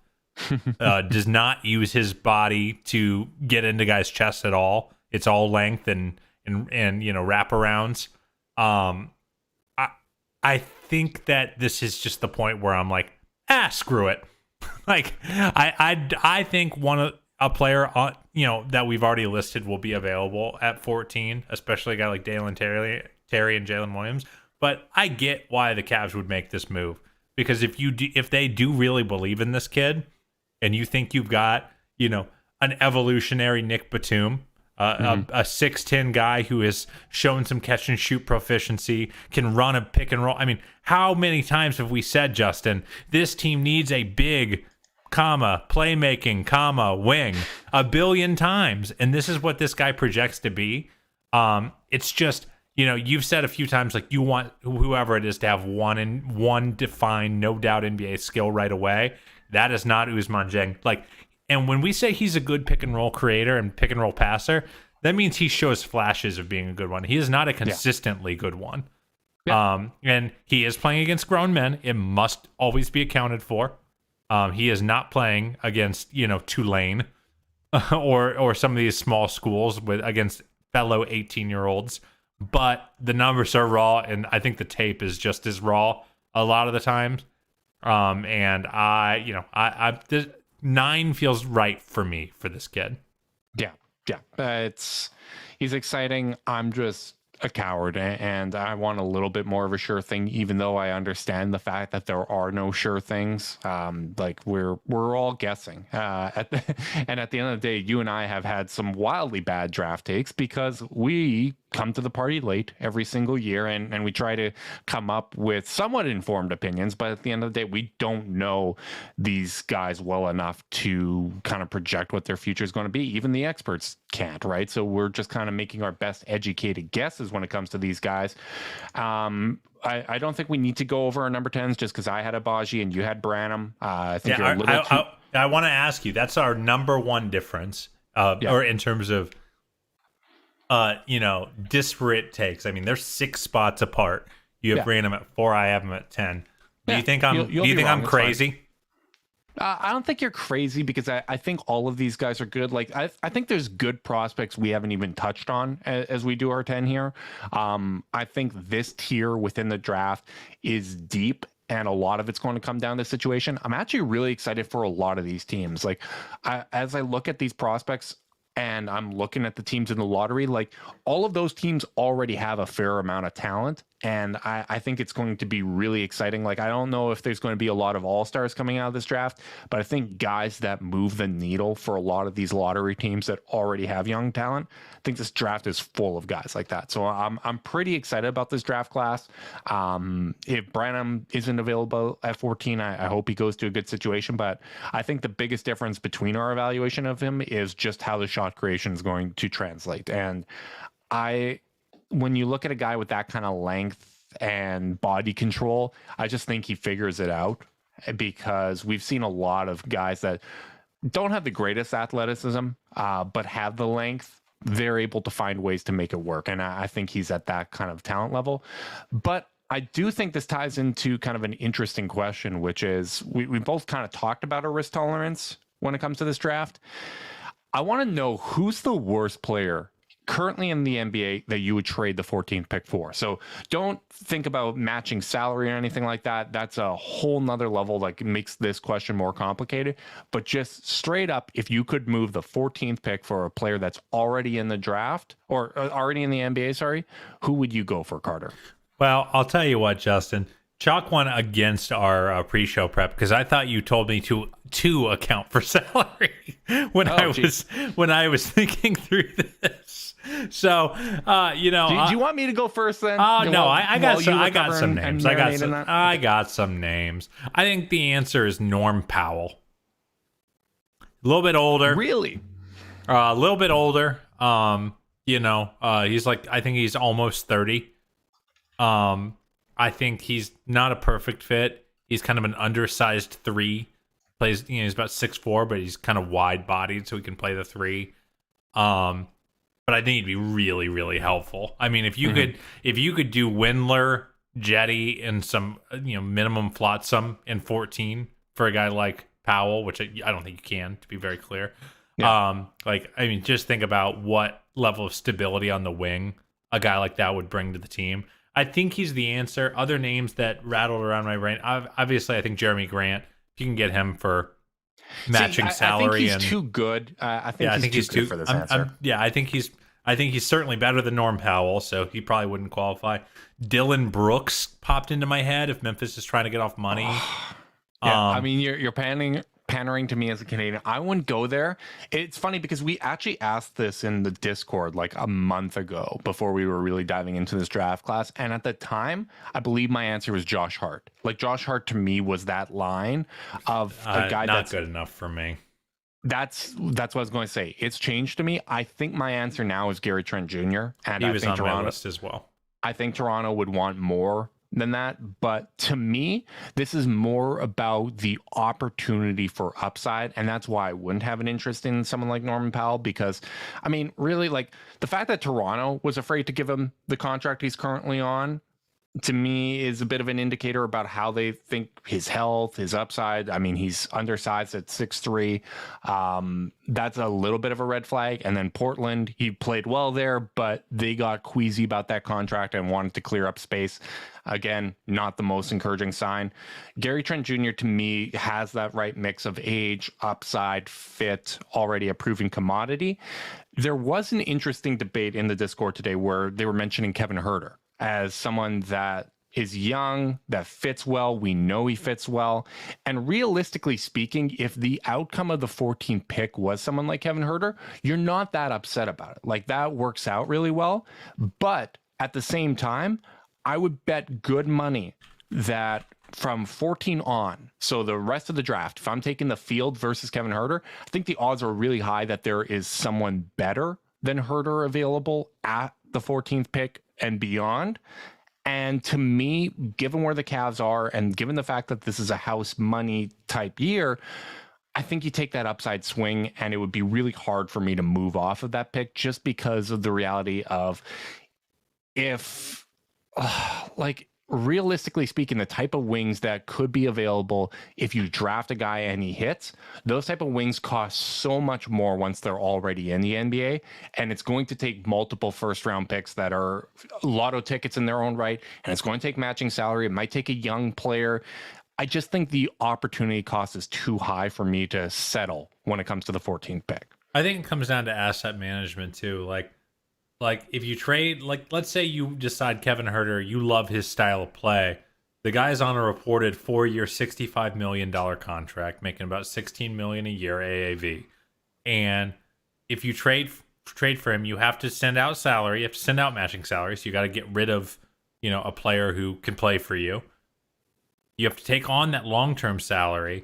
Does not use his body to get into guys' chests at all. It's all length and wraparounds. I think that this is just the point where I'm like, screw it. Like, I think a player that we've already listed will be available at 14, especially a guy like Dalen Terry and Jaylen Williams. But I get why the Cavs would make this move, because if they do really believe in this kid, and you think you've got, an evolutionary Nick Batum, a 6'10" guy who has shown some catch and shoot proficiency, can run a pick and roll. I mean, how many times have we said, Justin, this team needs a big, playmaking, wing, a billion times. And this is what this guy projects to be. It's just, you've said a few times, like, you want whoever it is to have one defined, no doubt NBA skill right away. That is not Ousmane Dieng. Like, and when we say he's a good pick and roll creator and pick and roll passer, that means he shows flashes of being a good one. He is not a consistently good one. Yeah. And he is playing against grown men. It must always be accounted for. He is not playing against, Tulane or some of these small schools against fellow 18-year-olds. But the numbers are raw, and I think the tape is just as raw a lot of the times. And this 9 feels right for me for this kid. Yeah. He's exciting. I'm just a coward, and I want a little bit more of a sure thing, even though I understand the fact that there are no sure things. Like, we're all guessing. And at the end of the day, you and I have had some wildly bad draft takes because we come to the party late every single year, and we try to come up with somewhat informed opinions, but at the end of the day, we don't know these guys well enough to kind of project what their future is going to be. Even the experts can't, right? So we're just kind of making our best educated guesses when it comes to these guys. I don't think we need to go over our number 10s just because I had Abaji and you had Branham. I think you're a little too... I want to ask you, that's our number one difference, or in terms of disparate takes. I mean, they're 6 spots apart. You have Branham at 4, I have him at 10. Do you think I'm crazy? I don't think you're crazy because I think all of these guys are good. Like I think there's good prospects we haven't even touched on as we do our 10 here. I think this tier within the draft is deep, and a lot of it's going to come down to situation. I'm actually really excited for a lot of these teams. Like as I look at these prospects, and I'm looking at the teams in the lottery, like all of those teams already have a fair amount of talent. And I think it's going to be really exciting. Like, I don't know if there's going to be a lot of all-stars coming out of this draft, but I think guys that move the needle for a lot of these lottery teams that already have young talent, I think this draft is full of guys like that. So I'm pretty excited about this draft class. If Branham isn't available at 14, I hope he goes to a good situation. But I think the biggest difference between our evaluation of him is just how the shot creation is going to translate. And when you look at a guy with that kind of length and body control, I just think he figures it out, because we've seen a lot of guys that don't have the greatest athleticism, but have the length. They're able to find ways to make it work. And I think he's at that kind of talent level. But I do think this ties into kind of an interesting question, which is we both kind of talked about our risk tolerance when it comes to this draft. I want to know who's the worst player currently in the NBA that you would trade the 14th pick for. So don't think about matching salary or anything like that. That's a whole nother level that makes this question more complicated. But just straight up, if you could move the 14th pick for a player that's already in the draft, or already in the NBA, sorry, who would you go for, Carter? Well, I'll tell you what, Justin. Chalk one against our pre-show prep, because I thought you told me to account for salary when I was thinking through this. So, do you want me to go first then? No, I got some names. I got some names. I think the answer is Norm Powell. A little bit older. Really? A little bit older. He's I think he's almost 30. I think he's not a perfect fit. He's kind of an undersized 3. Plays, he's about 6'4", but he's kind of wide-bodied, so he can play the 3. But I think he'd be really, really helpful. I mean, if you could do Windler, Jetty, and some minimum flotsam in 14 for a guy like Powell, which I don't think you can, to be very clear. Yeah. Just think about what level of stability on the wing a guy like that would bring to the team. I think he's the answer. Other names that rattled around my brain, obviously, I think Jeremy Grant. If you can get him for matching salary, I think he's too good. I think he's too good for this answer. I think he's certainly better than Norm Powell, so he probably wouldn't qualify. Dylan Brooks popped into my head if Memphis is trying to get off money. I mean, you're pandering to me as a Canadian. I wouldn't go there. It's funny because we actually asked this in the Discord like a month ago before we were really diving into this draft class. And at the time, I believe my answer was Josh Hart. Like, Josh Hart to me was that line of a guy that's not good enough for me. That's what I was going to say. It's changed to me. I think my answer now is Gary Trent Jr. And he was on my list as well. I think Toronto would want more than that, but to me, this is more about the opportunity for upside, and that's why I wouldn't have an interest in someone like Norman Powell, because I mean, really, like, the fact that Toronto was afraid to give him the contract he's currently on, to me, is a bit of an indicator about how they think his health, his upside. I mean, he's undersized at 6'3". That's a little bit of a red flag. And then Portland, he played well there, but they got queasy about that contract and wanted to clear up space. Again, not the most encouraging sign. Gary Trent Jr. to me has that right mix of age, upside, fit, already a proven commodity. There was an interesting debate in the Discord today where they were mentioning Kevin Huerter as someone that is young, that fits well. We know he fits well. And realistically speaking, if the outcome of the 14th pick was someone like Kevin Huerter, you're not that upset about it. Like, that works out really well. But at the same time, I would bet good money that from 14 on, so the rest of the draft, if I'm taking the field versus Kevin Huerter, I think the odds are really high that there is someone better than Huerter available at the 14th pick and beyond. And to me, given where the Cavs are and given the fact that this is a house money type year, I think you take that upside swing, and it would be really hard for me to move off of that pick just because of the reality of if, realistically speaking, the type of wings that could be available if you draft a guy and he hits, those type of wings cost so much more once they're already in the NBA. And it's going to take multiple first round picks that are lotto tickets in their own right. And it's going to take matching salary. It might take a young player. I just think the opportunity cost is too high for me to settle when it comes to the 14th pick. I think it comes down to asset management too. Like if you trade, let's say you decide Kevin Huerter, you love his style of play. The guy's on a reported 4-year, $65 million contract, making about $16 million a year AAV. And if you trade for him, you have to send out salary. You have to send out matching salary. So you got to get rid of, a player who can play for you. You have to take on that long-term salary,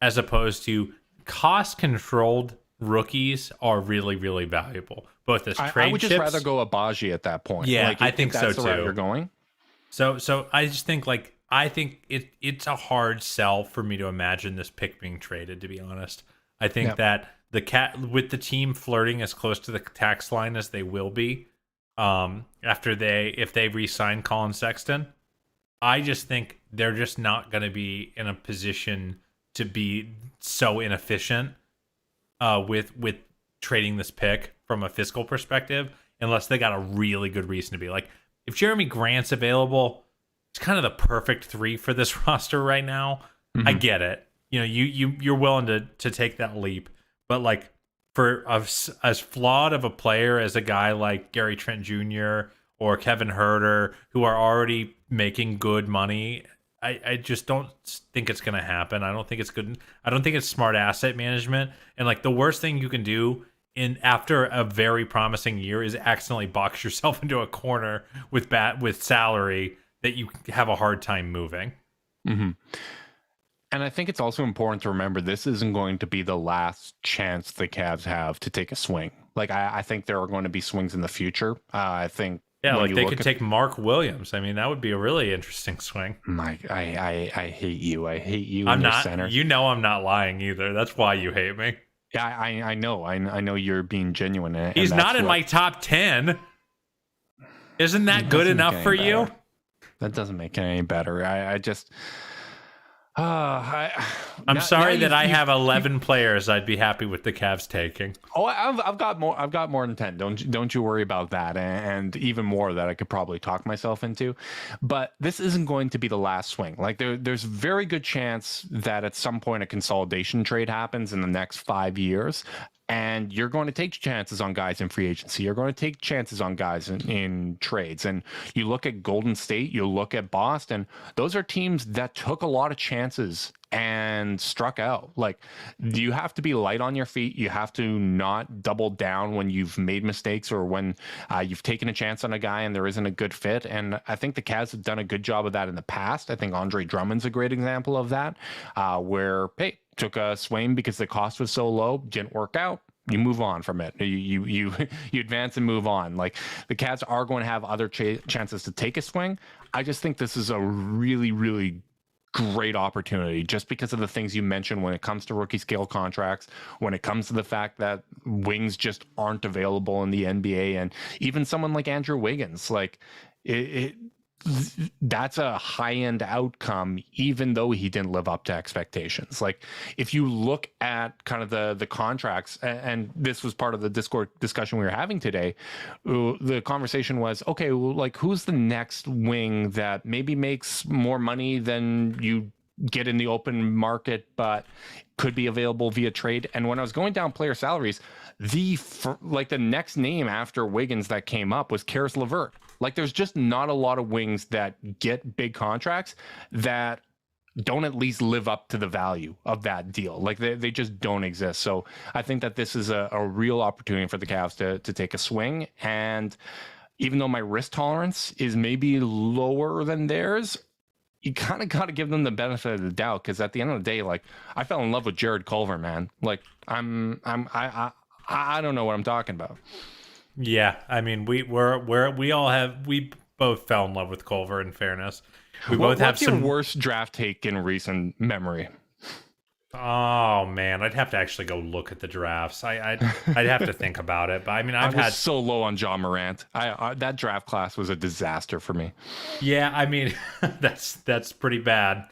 as opposed to cost-controlled rookies are really, really valuable. Both as trade I would just chips, rather go Abaji at that point. Yeah, I think so that's the route too. you're going. So I just think it's a hard sell for me to imagine this pick being traded. To be honest, I think that with the team flirting as close to the tax line as they will be, if they re-sign Colin Sexton, I just think they're just not going to be in a position to be so inefficient with trading this pick from a fiscal perspective, unless they got a really good reason to be. Like, if Jeremy Grant's available, it's kind of the perfect 3 for this roster right now. Mm-hmm. I get it. You're willing to take that leap, but like for as flawed of a player as a guy like Gary Trent Jr. or Kevin Huerter, who are already making good money, I just don't think it's going to happen. I don't think it's good. I don't think it's smart asset management. And like the worst thing you can do after a very promising year is accidentally box yourself into a corner with salary that you have a hard time moving. Mm-hmm. And I think it's also important to remember this isn't going to be the last chance the Cavs have to take a swing. Like I think there are going to be swings in the future. I think. Yeah, like they could take Mark Williams. I mean, that would be a really interesting swing. Mike, I hate you. I hate you. I'm not. Center. I'm not lying either. That's why you hate me. Yeah, I know. I know you're being genuine. And he's not in my top 10. Isn't that good enough for you? That doesn't make it any better. I just. I'm sorry that I have 11 players I'd be happy with the Cavs taking. Oh, I've got more. I've got more than 10. Don't you worry about that, and even more that I could probably talk myself into. But this isn't going to be the last swing. Like there's very good chance that at some point a consolidation trade happens in the next 5 years. And you're going to take chances on guys in free agency. You're going to take chances on guys in trades. And you look at Golden State, you look at Boston. Those are teams that took a lot of chances and struck out. Like, you have to be light on your feet. You have to not double down when you've made mistakes or when you've taken a chance on a guy and there isn't a good fit. And I think the Cavs have done a good job of that in the past. I think Andre Drummond's a great example of that, where, hey, took a swing because the cost was so low, didn't work out. You move on from it. You advance and move on. Like, the Cavs are going to have other chances to take a swing. I just think this is a really, really great opportunity just because of the things you mentioned when it comes to rookie scale contracts, when it comes to the fact that wings just aren't available in the NBA, and even someone like Andrew Wiggins, like that's a high-end outcome, even though he didn't live up to expectations. Like, if you look at kind of the contracts, and this was part of the Discord discussion we were having today, the conversation was, okay, well, like, who's the next wing that maybe makes more money than you get in the open market, but could be available via trade? And when I was going down player salaries, the next name after Wiggins that came up was Karis LeVert. Like, there's just not a lot of wings that get big contracts that don't at least live up to the value of that deal. Like, they just don't exist. So I think that this is a real opportunity for the Cavs to take a swing. And even though my risk tolerance is maybe lower than theirs, you kind of got to give them the benefit of the doubt, because at the end of the day, like, I fell in love with Jared Culver, man. Like, I don't know what I'm talking about. Yeah, I mean, we both fell in love with Culver. In fairness, what's your worst draft take in recent memory? Oh man, I'd have to actually go look at the drafts. I'd have to think about it. But I mean, I've had so low on John Morant. That draft class was a disaster for me. Yeah, I mean, that's pretty bad.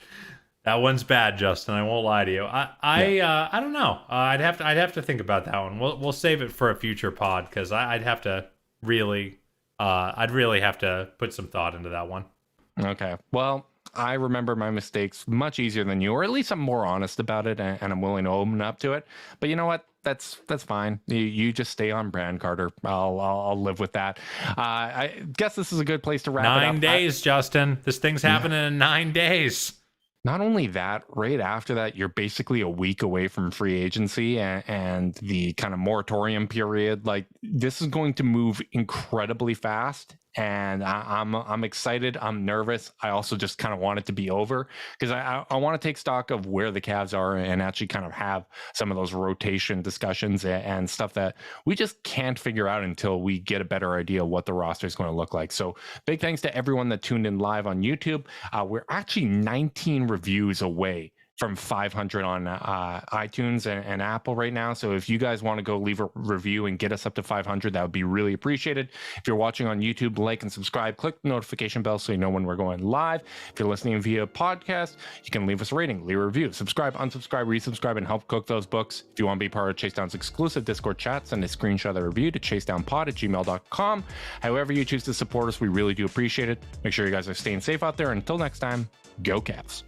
That one's bad, Justin. I won't lie to you. I don't know. I'd have to think about that one. We'll save it for a future pod, because I'd really have to put some thought into that one. Okay. Well, I remember my mistakes much easier than you, or at least I'm more honest about it, and I'm willing to open up to it. But you know what? That's fine. You just stay on brand, Carter. I'll live with that. I guess this is a good place to wrap it up. 9 days, Justin. This thing's happening in 9 days. Not only that, right after that, you're basically a week away from free agency and the kind of moratorium period. Like, this is going to move incredibly fast, and I'm excited. I'm nervous. I also just kind of want it to be over, because I want to take stock of where the Cavs are and actually kind of have some of those rotation discussions and stuff that we just can't figure out until we get a better idea of what the roster is going to look like. So big thanks to everyone that tuned in live on YouTube. We're actually 19 reviews away from 500 on iTunes and Apple right now. So if you guys want to go leave a review and get us up to 500, that would be really appreciated. If you're watching on YouTube, like and subscribe, click the notification bell so you know when we're going live. If you're listening via podcast, you can leave us a rating, leave a review, subscribe, unsubscribe, resubscribe, and help cook those books. If you want to be part of Chase Down's exclusive Discord chat, send a screenshot of the review to chasedownpod@gmail.com. However you choose to support us, we really do appreciate it. Make sure you guys are staying safe out there. Until next time, go Cavs.